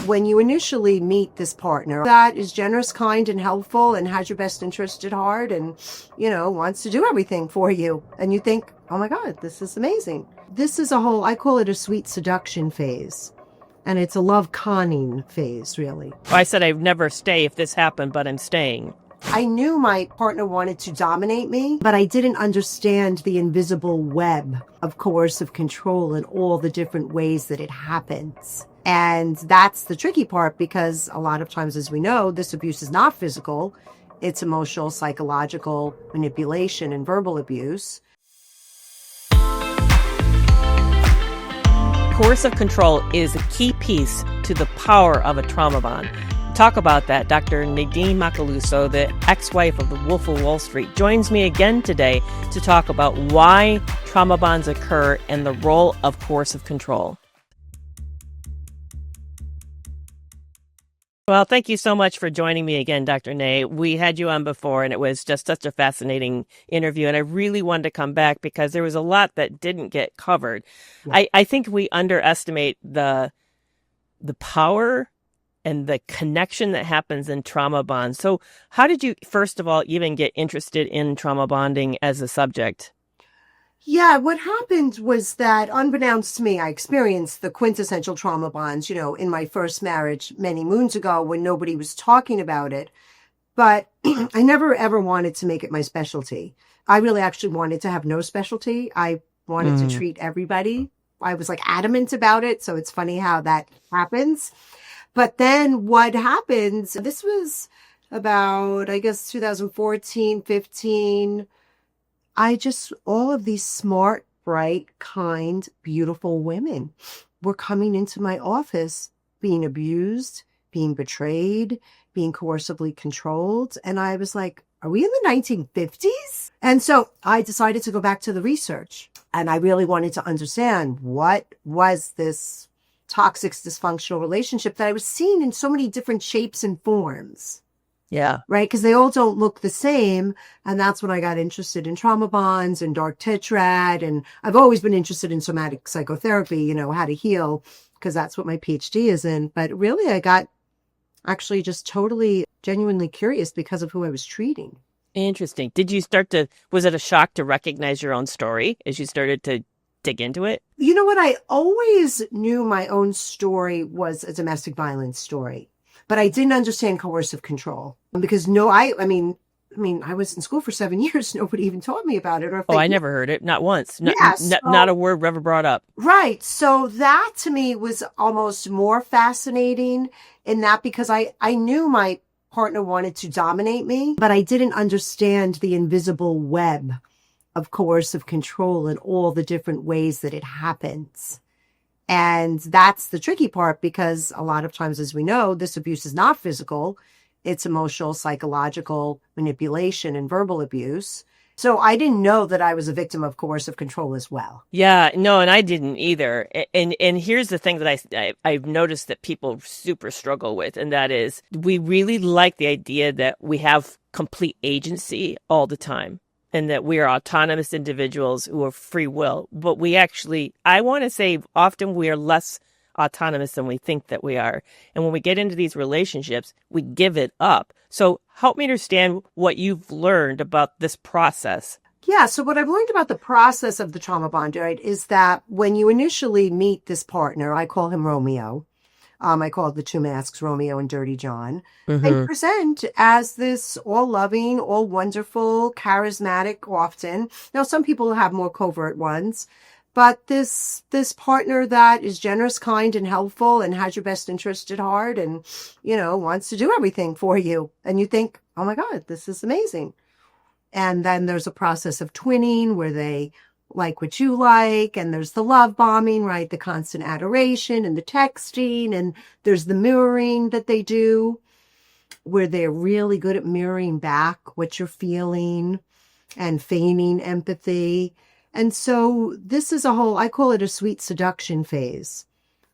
when you initially meet this partner that is generous, kind, and helpful and has your best interest at heart and, wants to do everything for you. And you think, oh my God, this is amazing. This is I call it a sweet seduction phase. And it's a love conning phase, really. I said I'd never stay if this happened, but I'm staying. I knew my partner wanted to dominate me, but I didn't understand the invisible web of coercive control and all the different ways that it happens. And that's the tricky part, because a lot of times, as we know, this abuse is not physical. It's emotional, psychological manipulation and verbal abuse. Coercive control is a key piece to the power of a trauma bond. Talk about that. Dr. Nadine Macaluso, the ex-wife of the Wolf of Wall Street, joins me again today to talk about why trauma bonds occur and the role of coercive control. Well, thank you so much for joining me again, Dr. Nay. We had you on before, and it was just such a fascinating interview. And I really wanted to come back because there was a lot that didn't get covered. Yeah. I think we underestimate the power and the connection that happens in trauma bonds. So how did you, first of all, even get interested in trauma bonding as a subject? Yeah, what happened was that, unbeknownst to me, I experienced the quintessential trauma bonds, in my first marriage many moons ago when nobody was talking about it. But I never, ever wanted to make it my specialty. I really actually wanted to have no specialty. I wanted to treat everybody. I was adamant about it. So it's funny how that happens. But then what happens, this was about, I guess, 2014, 15. All of these smart, bright, kind, beautiful women were coming into my office being abused, being betrayed, being coercively controlled. And I was like, are we in the 1950s? And so I decided to go back to the research. And I really wanted to understand what was this toxic, dysfunctional relationship that I was seeing in so many different shapes and forms. Yeah. Right. Because they all don't look the same. And that's when I got interested in trauma bonds and dark tetrad. And I've always been interested in somatic psychotherapy, how to heal, because that's what my PhD is in. But really, I got actually just totally genuinely curious because of who I was treating. Interesting. Was it a shock to recognize your own story as you started to dig into it? You know what? I always knew my own story was a domestic violence story. But I didn't understand coercive control because I was in school for 7 years. Nobody even taught me about it. I never heard it. Not once. Not a word ever brought up. Right. So that to me was almost more fascinating in that because I knew my partner wanted to dominate me, but I didn't understand the invisible web of coercive control and all the different ways that it happens. And that's the tricky part because a lot of times, as we know, this abuse is not physical. It's emotional, psychological manipulation and verbal abuse. So I didn't know that I was a victim of coercive control as well. Yeah, no, and I didn't either. And here's the thing that I've noticed that people super struggle with, and that is we really like the idea that we have complete agency all the time. And that we are autonomous individuals who are free will. But I want to say often we are less autonomous than we think that we are. And when we get into these relationships, we give it up. So help me understand what you've learned about this process. Yeah, so what I've learned about the process of the trauma bond, right, is that when you initially meet this partner, I call him Romeo. I call it the two masks, Romeo and Dirty John. Mm-hmm. They present as this all loving, all wonderful, charismatic often. Now, some people have more covert ones, but this partner that is generous, kind, and helpful and has your best interest at heart and, wants to do everything for you. And you think, oh my God, this is amazing. And then there's a process of twinning where they like what you like, and there's the love bombing, right? The constant adoration and the texting, and there's the mirroring that they do where they're really good at mirroring back what you're feeling and feigning empathy. And so this is I call it a sweet seduction phase.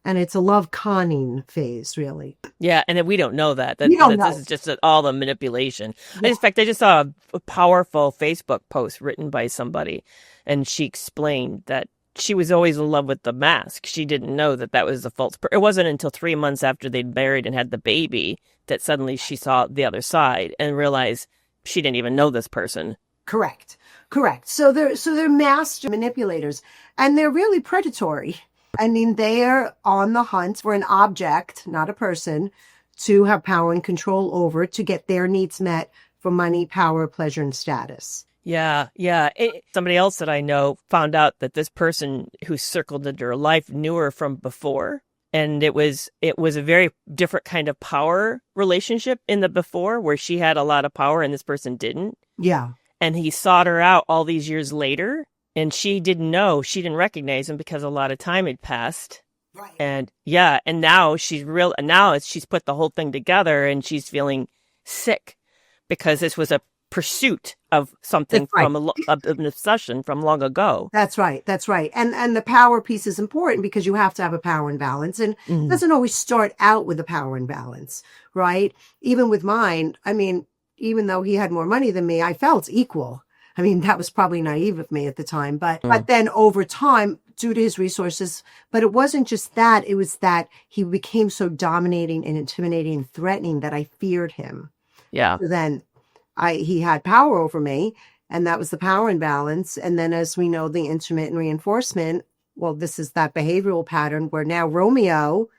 And it's a love conning phase, really. Yeah, and then we don't know that. We don't know. This is just all the manipulation. Yeah. In fact, I just saw a powerful Facebook post written by somebody, and she explained that she was always in love with the mask. She didn't know that that was a false. It wasn't until 3 months after they'd married and had the baby that suddenly she saw the other side and realized she didn't even know this person. Correct. So they're master manipulators, and they're really predatory. I mean, they're on the hunt for an object, not a person, to have power and control over, to get their needs met for money, power, pleasure, and status. Yeah. Somebody else that I know found out that this person who circled into her life knew her from before. And it was a very different kind of power relationship in the before, where she had a lot of power and this person didn't. Yeah. And he sought her out all these years later, and she didn't know. She didn't recognize him because a lot of time had passed. Right. And now she's she's put the whole thing together, and she's feeling sick because this was a pursuit of something from an obsession from long ago. That's right. And the power piece is important because you have to have a power imbalance, and it doesn't always start out with a power imbalance, right? Even with mine, I mean, even though he had more money than me, I felt equal. I mean, that was probably naive of me at the time, but then over time, due to his resources, but it wasn't just that, it was that he became so dominating and intimidating and threatening that I feared him. Yeah. So then he had power over me, and that was the power imbalance. And then, as we know, the intermittent reinforcement, well, this is that behavioral pattern where now Romeo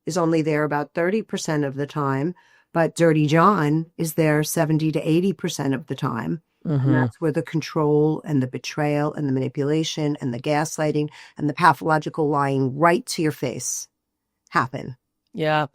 is only there about 30% of the time, but Dirty John is there 70 to 80% of the time. Mm-hmm. And that's where the control and the betrayal and the manipulation and the gaslighting and the pathological lying right to your face happen. Yeah.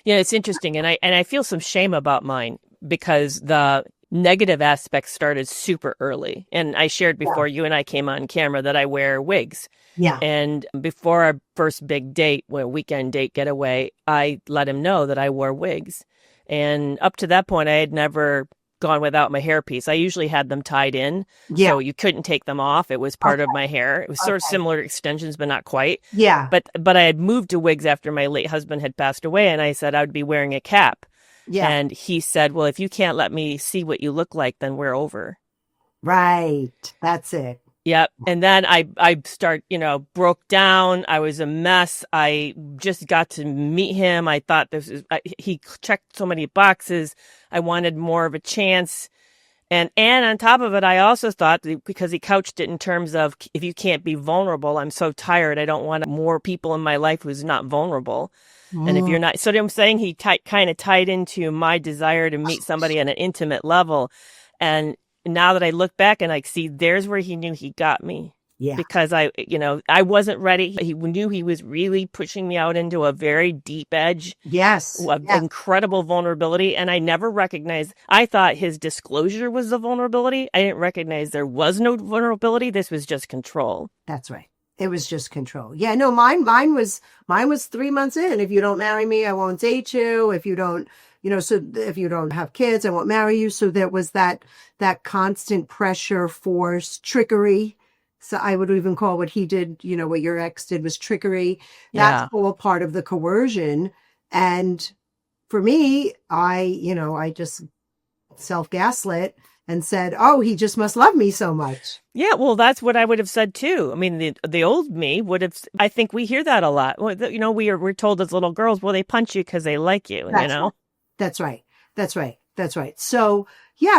It's interesting. And I feel some shame about mine because the negative aspects started super early. And I shared before you and I came on camera that I wear wigs. Yeah. And before our first big date, weekend date getaway, I let him know that I wore wigs. And up to that point, I had never gone without my hairpiece. I usually had them tied in, so you couldn't take them off. It was part of my hair. It was sort of similar to extensions, but not quite. Yeah. But I had moved to wigs after my late husband had passed away, and I said I would be wearing a cap. Yeah. And he said, well, if you can't let me see what you look like, then we're over. Right. That's it. Yep. And then I broke down. I was a mess. I just got to meet him. I thought he checked so many boxes. I wanted more of a chance. And on top of it, I also thought that because he couched it in terms of, if you can't be vulnerable, I'm so tired. I don't want more people in my life who's not vulnerable. And if you're not, so I'm saying he kind of tied into my desire to meet somebody at an intimate level. And now that I look back and I see, there's where he knew he got me. Yeah. Because I wasn't ready. He knew he was really pushing me out into a very deep edge. Yes. Incredible vulnerability. And I never recognized, I thought his disclosure was the vulnerability. I didn't recognize there was no vulnerability. This was just control. That's right. It was just control. Yeah, no, mine was 3 months in. If you don't marry me, I won't date you. If you don't, so if you don't have kids, I won't marry you. So there was that constant pressure, force, trickery. So I would even call what he did, what your ex did was trickery. That's all part of the coercion. And for me, I just self-gaslit and said, oh, he just must love me so much. Yeah, well, that's what I would have said too. I mean, the old me would have, I think we hear that a lot. Well, we're told as little girls, well, they punch you because they like you, That's right. So,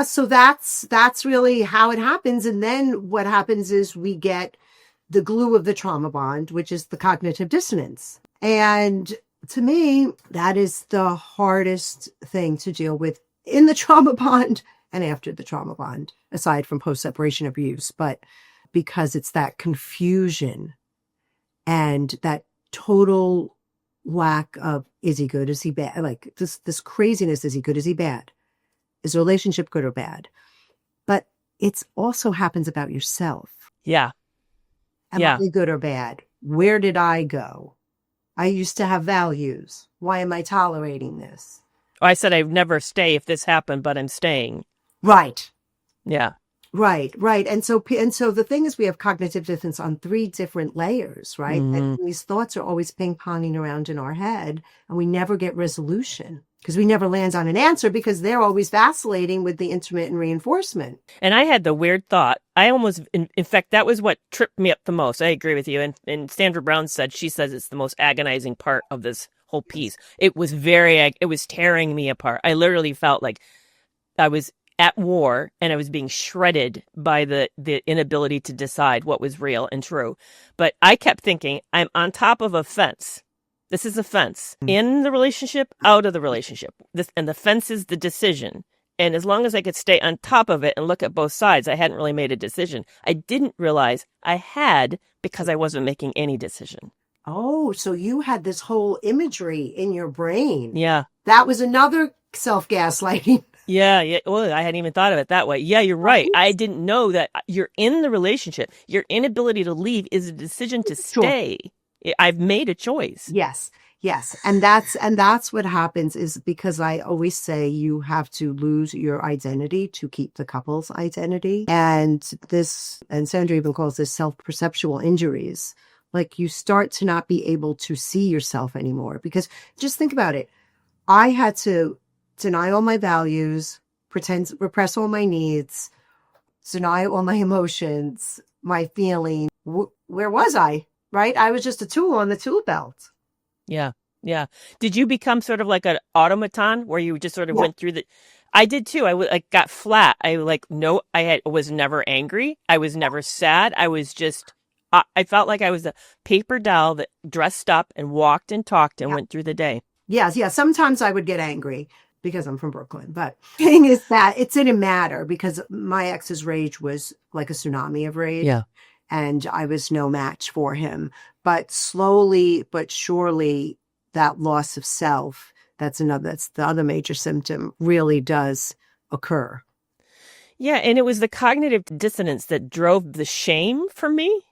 so that's really how it happens. And then what happens is we get the glue of the trauma bond, which is the cognitive dissonance. And to me, that is the hardest thing to deal with in the trauma bond and after the trauma bond, aside from post-separation abuse. But because it's that confusion and that total lack of, is he good? Is he bad? Like this craziness. Is he good? Is he bad? Is the relationship good or bad? But it's also happens about yourself. Yeah. Am I good or bad? Where did I go? I used to have values. Why am I tolerating this? I said I'd never stay if this happened, but I'm staying. Right. Yeah. Right, right. And so the thing is, we have cognitive dissonance on three different layers, right? And these thoughts are always ping-ponging around in our head, and we never get resolution because we never land on an answer because they're always vacillating with the intermittent reinforcement. And I had the weird thought. I almost, in fact, that was what tripped me up the most. I agree with you. And Sandra Brown she says it's the most agonizing part of this whole piece. It was it was tearing me apart. I literally felt like I was at war and I was being shredded by the inability to decide what was real and true. But I kept thinking, I'm on top of a fence. This is a fence in the relationship, out of the relationship. And the fence is the decision. And as long as I could stay on top of it and look at both sides, I hadn't really made a decision. I didn't realize I had because I wasn't making any decision. Oh, so you had this whole imagery in your brain. Yeah. That was another self-gaslighting. Yeah. Well, I hadn't even thought of it that way. Yeah, you're right. I didn't know that you're in the relationship. Your inability to leave is a decision to stay. I've made a choice. Yes. Yes. And that's what happens is because I always say you have to lose your identity to keep the couple's identity. And Sandra even calls this self-perceptual injuries. Like you start to not be able to see yourself anymore because just think about it. I had to deny all my values, repress all my needs, deny all my emotions, my feelings. Where was I? Right? I was just a tool on the tool belt. Yeah. Yeah. Did you become sort of like an automaton where you just sort of went through I did too. I got flat. I was never angry. I was never sad. I was just, I felt like I was a paper doll that dressed up and walked and talked and went through the day. Yes. Yeah. Sometimes I would get angry because I'm from Brooklyn. But the thing is that it didn't matter because my ex's rage was like a tsunami of rage. Yeah. And I was no match for him. But slowly but surely, that loss of self, that's the other major symptom, really does occur. Yeah. And it was the cognitive dissonance that drove the shame for me.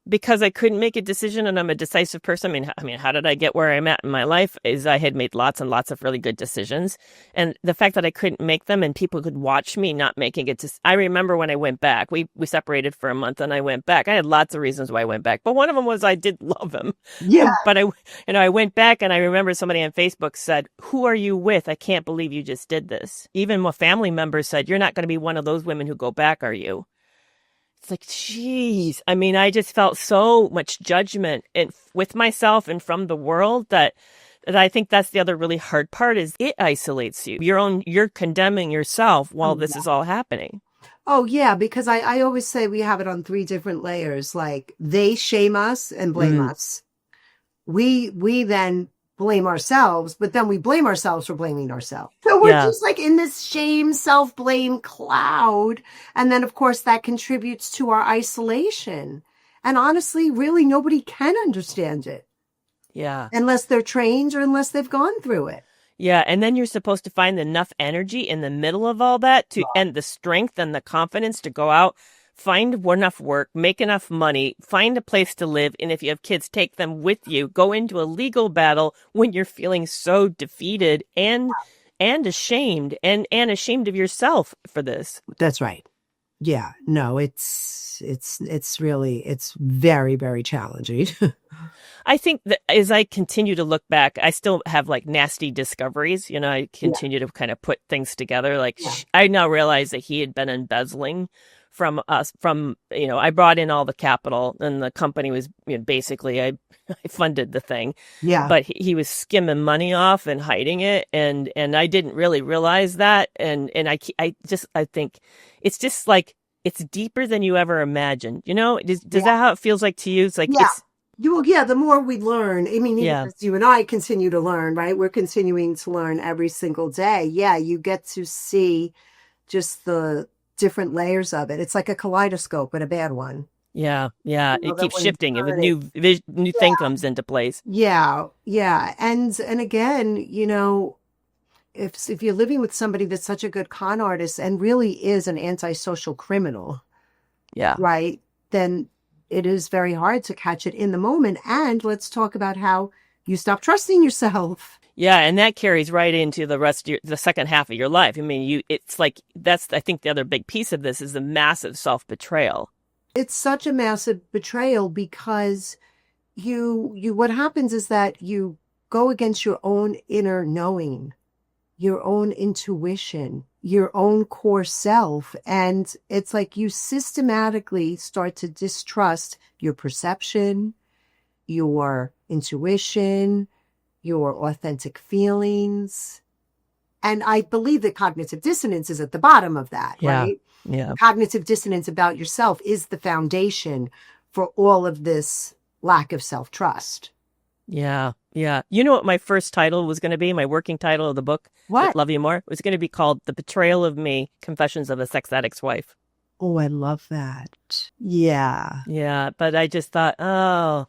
Because I couldn't make a decision and I'm a decisive person. I mean, how did I get where I'm at in my life is I had made lots and lots of really good decisions. And the fact that I couldn't make them and people could watch me not making it. I remember when I went back, we separated for a month and I went back. I had lots of reasons why I went back, but one of them was I did love him. Yeah. But I went back and I remember somebody on Facebook said, "Who are you with? I can't believe you just did this." Even my family members said, "You're not going to be one of those women who go back, are you?" It's like, geez. I mean, I just felt so much judgment with myself and from the world that I think that's the other really hard part is it isolates you. You're condemning yourself while this is all happening. Oh, yeah, because I always say we have it on three different layers. Like they shame us and blame us. We then blame ourselves, but then we blame ourselves for blaming ourselves. So we're just like in this shame, self-blame cloud. And then, of course, that contributes to our isolation. And honestly, really, nobody can understand it. Yeah. Unless they're trained or unless they've gone through it. Yeah. And then you're supposed to find enough energy in the middle of all that and the strength and the confidence to go out, find enough work, make enough money, find a place to live. And if you have kids, take them with you, go into a legal battle when you're feeling so defeated and ashamed and ashamed of yourself for this. That's right. Yeah. No, it's very, very challenging. I think that as I continue to look back, I still have like nasty discoveries. I continue to kind of put things together. Like I now realize that he had been embezzling from us, I brought in all the capital and the company was basically, I funded the thing. Yeah. But he was skimming money off and hiding it. And I didn't really realize that. And I think it's just like, it's deeper than you ever imagined. Does that how it feels like to you? It's like, the more we learn, I mean, as you and I continue to learn, right? We're continuing to learn every single day. Yeah. You get to see just the different layers of it. It's like a kaleidoscope, but a bad one. Yeah. It keeps shifting if a new thing comes into place. Yeah. And again, if you're living with somebody that's such a good con artist and really is an antisocial criminal, right, then it is very hard to catch it in the moment. And let's talk about how you stop trusting yourself. Yeah, and that carries right into the rest of the second half of your life. I mean, it's like that's I think the other big piece of this is the massive self-betrayal. It's such a massive betrayal because what happens is that you go against your own inner knowing, your own intuition, your own core self. And it's like you systematically start to distrust your perception, your intuition, your authentic feelings. And I believe that cognitive dissonance is at the bottom of that, Yeah. right? Yeah. Cognitive dissonance about yourself is the foundation for all of this lack of self-trust. Yeah. Yeah. You know what my first title was going to be? My working title of the book? What? Love You More? It was going to be called The Betrayal of Me, Confessions of a Sex Addict's Wife. Oh, I love that. Yeah. Yeah. But I just thought, oh,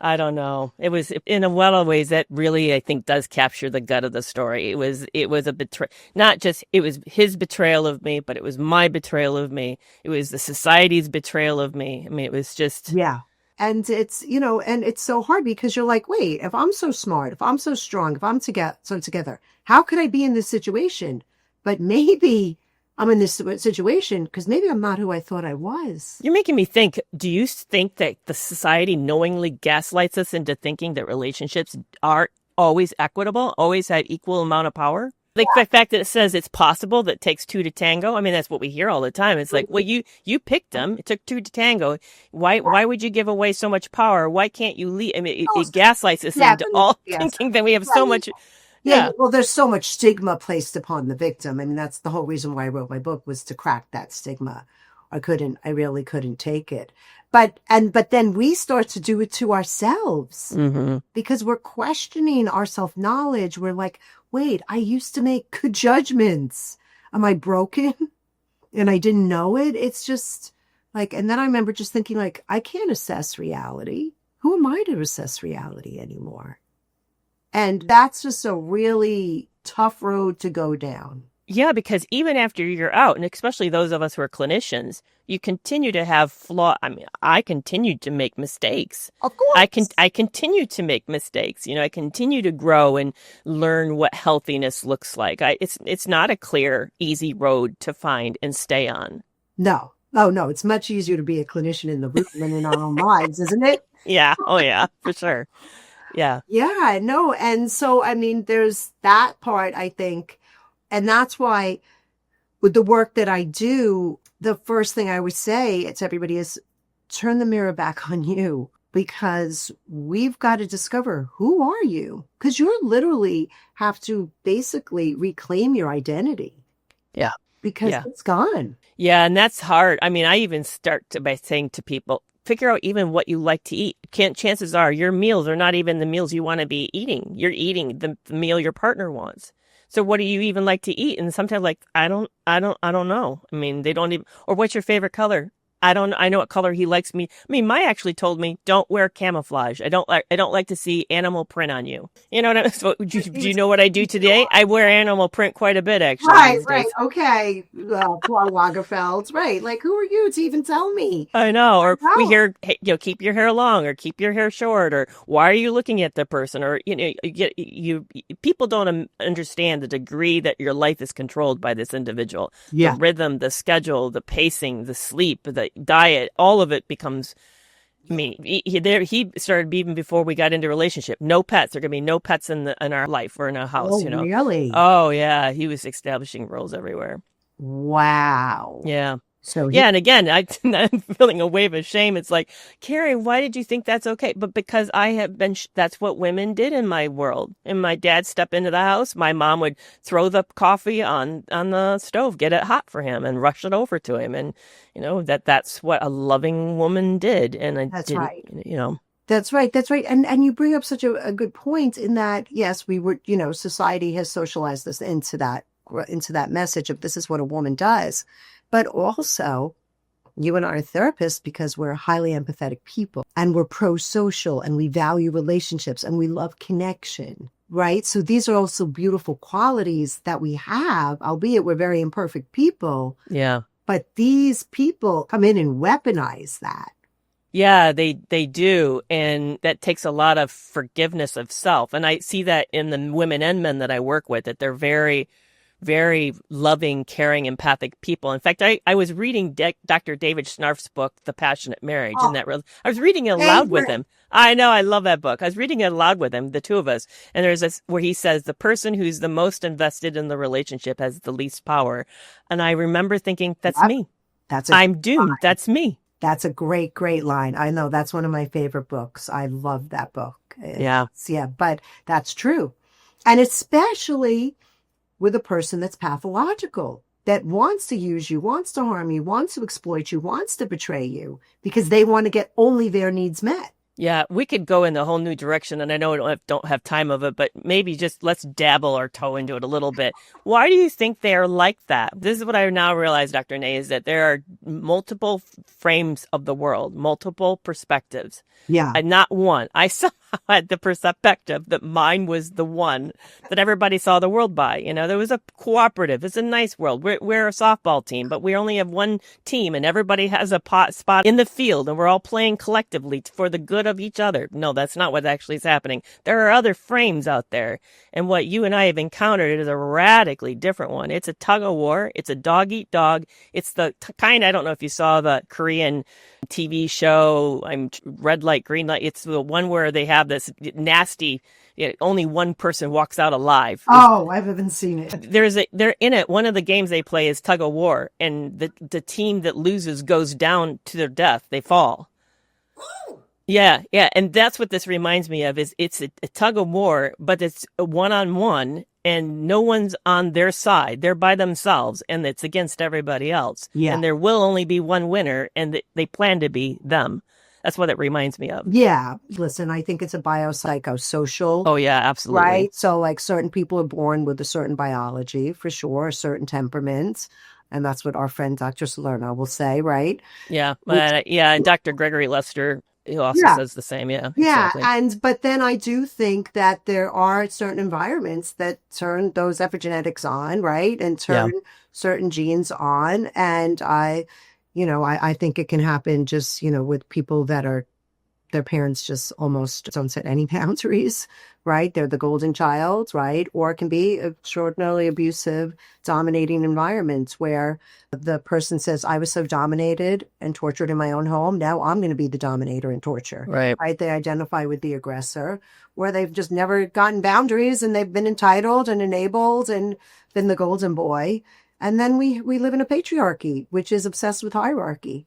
I don't know. It was in a lot of ways that really, I think, does capture the gut of the story. It was a betrayal, not just, it was his betrayal of me, but it was my betrayal of me. It was the society's betrayal of me. I mean, it was just. Yeah. And it's, and it's so hard because you're like, wait, if I'm so smart, if I'm so strong, if I'm together, how could I be in this situation? But maybe I'm in this situation because maybe I'm not who I thought I was. You're making me think, do you think that the society knowingly gaslights us into thinking that relationships are always equitable, always have equal amount of power? Like the fact that it says it's possible that it takes two to tango. I mean, that's what we hear all the time. It's like, well, you picked them. It took two to tango. Why would you give away so much power? Why can't you leave? I mean, it gaslights us into all thinking that we have so much. Yeah. Well, there's so much stigma placed upon the victim. I mean, that's the whole reason why I wrote my book, was to crack that stigma. I really couldn't take it. But then we start to do it to ourselves because we're questioning our self-knowledge. We're like, wait, I used to make good judgments. Am I broken? And I didn't know it. It's just like, and then I remember just thinking like, I can't assess reality. Who am I to assess reality anymore? And that's just a really tough road to go down. Yeah, because even after you're out, and especially those of us who are clinicians, you continue to have flaw. I mean, I continued to make mistakes. Of course. I continue to make mistakes. I continue to grow and learn what healthiness looks like. It's not a clear, easy road to find and stay on. No. Oh, no. It's much easier to be a clinician in the room than in our own lives, isn't it? Yeah. Oh, yeah, for sure. Yeah. Yeah, no. And so, I mean, there's that part, I think. And that's why with the work that I do, the first thing I would say to everybody is turn the mirror back on you, because we've got to discover, who are you? Because you literally have to basically reclaim your identity. Yeah. Because it's gone. Yeah. And that's hard. I mean, I even start by saying to people, figure out even what you like to eat. Chances are your meals are not even the meals you want to be eating. You're eating the meal your partner wants. So what do you even like to eat? And sometimes like, I don't know. I mean, they don't even, or what's your favorite color? I know what color he likes me. I mean, Maya actually told me, don't wear camouflage. I don't like to see animal print on you. You know what I mean? So, do you know what I do today? I wear animal print quite a bit, actually. Right. Okay. Paul Lagerfeld. Right. Like, who are you to even tell me? I know. Or we hear, hey, keep your hair long or keep your hair short, or why are you looking at the person? Or, people don't understand the degree that your life is controlled by this individual. Yeah. The rhythm, the schedule, the pacing, the sleep, the diet, all of it becomes. I mean, he started even before we got into a relationship. No pets. There are gonna be no pets in our life or in our house. Oh, really? Oh, yeah. He was establishing rules everywhere. Wow. Yeah. So and again, I'm feeling a wave of shame. It's like, Carrie, why did you think that's okay? But because I have been, that's what women did in my world. And my dad stepped into the house. My mom would throw the coffee on the stove, get it hot for him, and rush it over to him. And that's what a loving woman did. And that's right. That's right. That's right. And you bring up such a good point in that, yes, we were, society has socialized us into that message of this is what a woman does. But also, you and I are therapists because we're highly empathetic people and we're pro-social and we value relationships and we love connection, right? So these are also beautiful qualities that we have, albeit we're very imperfect people. Yeah. But these people come in and weaponize that. Yeah, they do. And that takes a lot of forgiveness of self. And I see that in the women and men that I work with, that they're very, very loving, caring, empathic people. In fact, I was reading Dr. David Schnarf's book, The Passionate Marriage, and Oh, I was reading it aloud with favorite. him. I know, I love that book. I was reading it aloud with him, the two of us. And there's this where he says, the person who's the most invested in the relationship has the least power. And I remember thinking, that's Yep. me. That's a I'm doomed. That's me. That's a great, great line. I know that's one of my favorite books. I love that book. Yeah. Yeah, but that's true. And especially with a person that's pathological, that wants to use you, wants to harm you, wants to exploit you, wants to betray you because they want to get only their needs met. Yeah, we could go in a whole new direction, and I know we don't have time of it, but maybe just let's dabble our toe into it a little bit. Why do you think they are like that? This is what I now realize, Dr. Nay, is that there are multiple frames of the world, multiple perspectives. Yeah. And not one. I somehow had the perspective that mine was the one that everybody saw the world by. You know, there was a cooperative. It's a nice world. We're a softball team, but we only have one team, and everybody has a spot in the field, and we're all playing collectively for the good of each other. No, that's not what actually is happening. There are other frames out there, and what you and I have encountered is a radically different one. It's a tug of war. It's a dog eat dog. It's the kind, I don't know if you saw the Korean TV show, Red Light, Green Light. It's the one where they have this nasty, only one person walks out alive. Oh, I haven't seen it. They're in it. One of the games they play is tug of war, and the team that loses goes down to their death. They fall. Yeah, yeah. And that's what this reminds me of, is it's a tug of war, but it's a one-on-one, and no one's on their side. They're by themselves, and it's against everybody else. Yeah. And there will only be one winner, and they plan to be them. That's what it reminds me of. Yeah. Listen, I think it's a biopsychosocial. Oh, yeah, absolutely. Right? So, like, certain people are born with a certain biology, for sure, a certain temperament. And that's what our friend Dr. Salerno will say, right? Yeah. Yeah. And Dr. Gregory Lester, he also says the same. Yeah. Yeah. Exactly. But then I do think that there are certain environments that turn those epigenetics on, right? And turn certain genes on. And I think it can happen just, with people that are, their parents just almost don't set any boundaries, right? They're the golden child, right? Or it can be extraordinarily abusive, dominating environments where the person says, I was so dominated and tortured in my own home. Now I'm going to be the dominator and torture, right? They identify with the aggressor, where they've just never gotten boundaries and they've been entitled and enabled and been the golden boy. And then we live in a patriarchy, which is obsessed with hierarchy,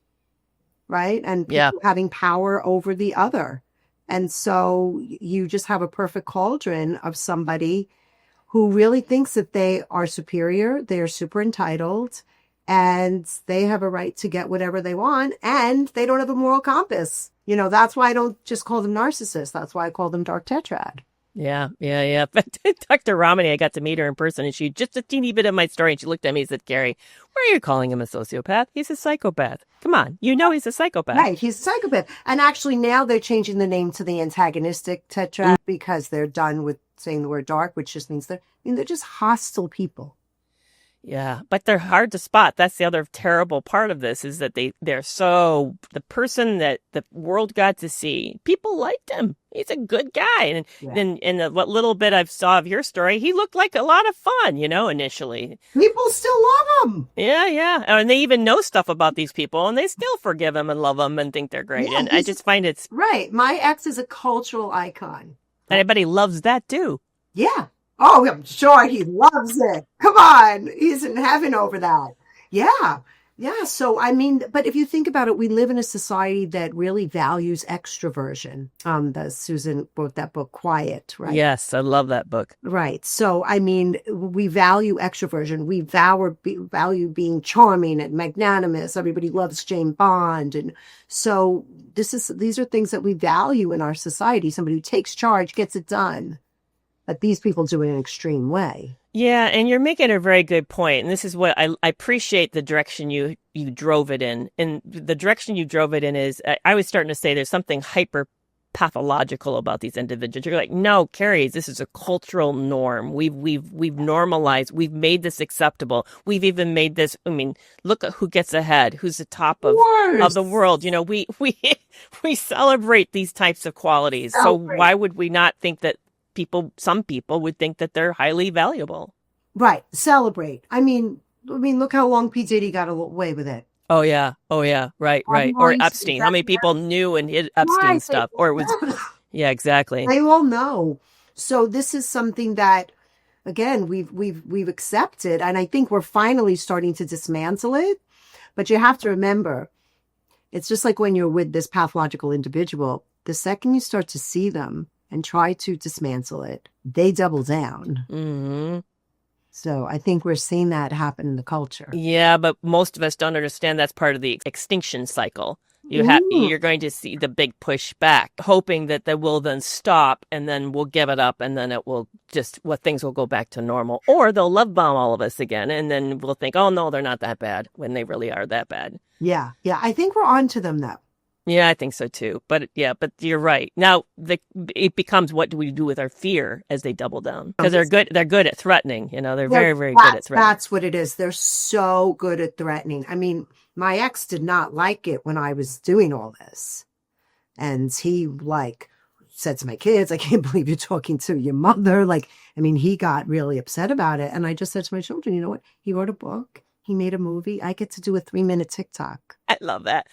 right? And people having power over the other. And so you just have a perfect cauldron of somebody who really thinks that they are superior, they're super entitled, and they have a right to get whatever they want, and they don't have a moral compass. That's why I don't just call them narcissists. That's why I call them dark tetrad. Yeah. But Dr. Ramani, I got to meet her in person, and she just a teeny bit of my story, and she looked at me and said, Carrie, why are you calling him a sociopath? He's a psychopath. Come on, he's a psychopath. Right, he's a psychopath. And actually now they're changing the name to the antagonistic tetrad because they're done with saying the word dark, which just means they're just hostile people. Yeah, but they're hard to spot. That's the other terrible part of this, is that they're so, the person that the world got to see, people liked him. He's a good guy. And then in what little bit I saw of your story, he looked like a lot of fun, initially. People still love him. Yeah. And they even know stuff about these people, and they still forgive him and love him and think they're great. And I just find it's... Right. My ex is a cultural icon. And everybody loves that too. Yeah. Oh, I'm sure he loves it. Come on. He's in heaven over that. Yeah. Yeah. So, but if you think about it, we live in a society that really values extroversion. Susan wrote that book, Quiet, right? Yes. I love that book. Right. So, we value extroversion. We value being charming and magnanimous. Everybody loves Jane Bond. And so these are things that we value in our society. Somebody who takes charge, gets it done. But these people do it in an extreme way. Yeah, and you're making a very good point. And this is what I appreciate, the direction you drove it in. And the direction you drove it in is, I was starting to say there's something hyper pathological about these individuals. You're like, no, Carrie, this is a cultural norm. We've normalized. We've made this acceptable. We've even made this. I mean, look at who gets ahead. Who's the top of the world? You know, we celebrate these types of qualities. So why would we not think that some people would think that they're highly valuable? Right. Celebrate. I mean, look how long P. Diddy got away with it. Oh yeah. Right. Or Epstein. How many people knew and hid Epstein stuff? Or it was, yeah, exactly. They all know. So this is something that, again, we've accepted, and I think we're finally starting to dismantle it. But you have to remember, it's just like when you're with this pathological individual. The second you start to see them and try to dismantle it, they double down. Mm-hmm. So I think we're seeing that happen in the culture. Yeah, but most of us don't understand that's part of the extinction cycle. You're going to see the big push back, hoping that they will then stop, and then we'll give it up, and then it will things will go back to normal. Or they'll love bomb all of us again, and then we'll think, oh no, they're not that bad, when they really are that bad. Yeah. I think we're on to them though. Yeah, I think so too. But you're right. Now it becomes, what do we do with our fear as they double down? Because they're good at threatening. You know, they're very, very good at threatening. That's what it is. They're so good at threatening. I mean, my ex did not like it when I was doing all this. And he said to my kids, I can't believe you're talking to your mother. He got really upset about it. And I just said to my children, you know what? He wrote a book. He made a movie. I get to do a 3-minute TikTok. I love that.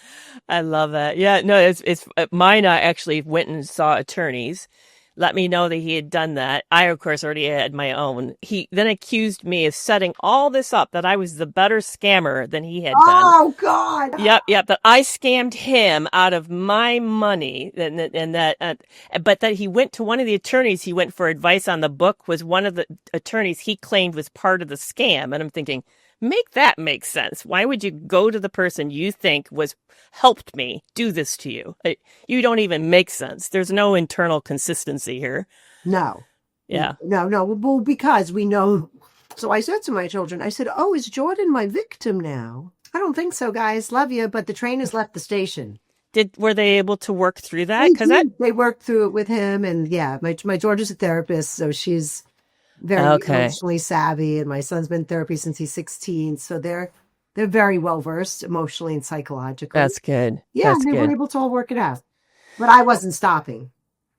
Yeah, no, it's mine. I actually went and saw attorneys, let me know that he had done that. I, of course, already had my own. He then accused me of setting all this up, that I was the better scammer than he had done. Oh, God. Yep. That I scammed him out of my money, but that he went to one of the attorneys. He went for advice on the book. Was one of the attorneys he claimed was part of the scam, and I'm thinking, make that make sense. Why would you go to the person you think helped me do this to you? You don't even make sense. There's no internal consistency here. No. Yeah. No. Well, because we know. So I said to my children, I said, oh, is Jordan my victim now? I don't think so, guys. Love you, but the train has left the station. Were they able to work through that? They worked through it with him, and yeah, my daughter's a therapist, so she's very emotionally savvy, and my son's been in therapy since he's 16, so they're very well versed emotionally and psychologically. That's good. Yeah, they were able to all work it out, but I wasn't stopping.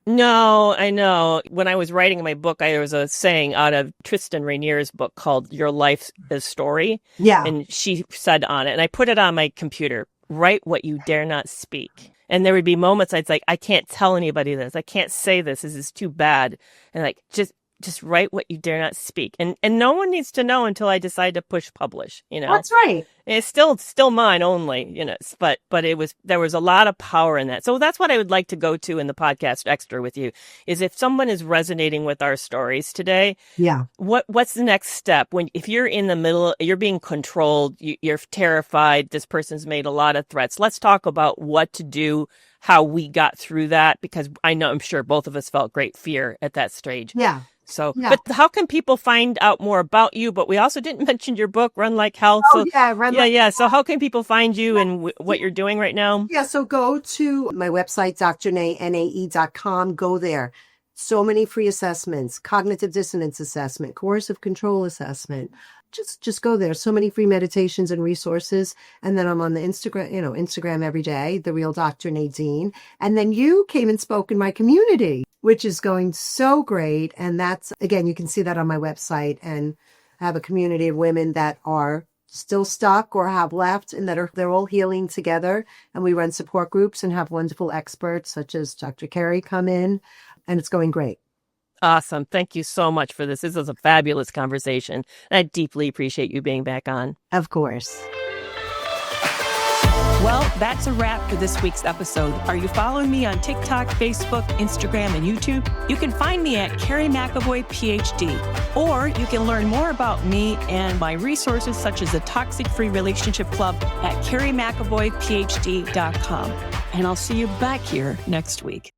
No, I know. When I was writing my book, there was a saying out of Tristan Rainier's book called "Your Life's a Story." Yeah, and she said on it, and I put it on my computer: "Write what you dare not speak." And there would be moments I'd like, I can't tell anybody this. I can't say this. This is too bad. And just write what you dare not speak. And no one needs to know until I decide to push publish, you know. That's right. It's still mine only, you know, but there was a lot of power in that. So that's what I would like to go to in the podcast extra with you, is if someone is resonating with our stories today, yeah, what's the next step? If you're in the middle, you're being controlled, you're terrified, this person's made a lot of threats. Let's talk about what to do, how we got through that, because I'm sure both of us felt great fear at that stage. Yeah. So, yeah. But how can people find out more about you? But we also didn't mention your book, Run Like Hell. So, yeah. So how can people find you and what you're doing right now? Yeah. So go to my website, drnae.com. Go there. So many free assessments, cognitive dissonance assessment, coercive control assessment. Just go there. So many free meditations and resources. And then I'm on the Instagram every day, The Real Dr. Nadine. And then you came and spoke in my community, which is going so great. And that's, again, you can see that on my website. And I have a community of women that are still stuck or have left, and they're all healing together. And we run support groups and have wonderful experts such as Dr. Carrie come in, and it's going great. Awesome. Thank you so much for this. This was a fabulous conversation. I deeply appreciate you being back on. Of course. Well, that's a wrap for this week's episode. Are you following me on TikTok, Facebook, Instagram, and YouTube? You can find me at Carrie McAvoy, PhD. Or you can learn more about me and my resources, such as the Toxic Free Relationship Club, at carriemcavoyphd.com. And I'll see you back here next week.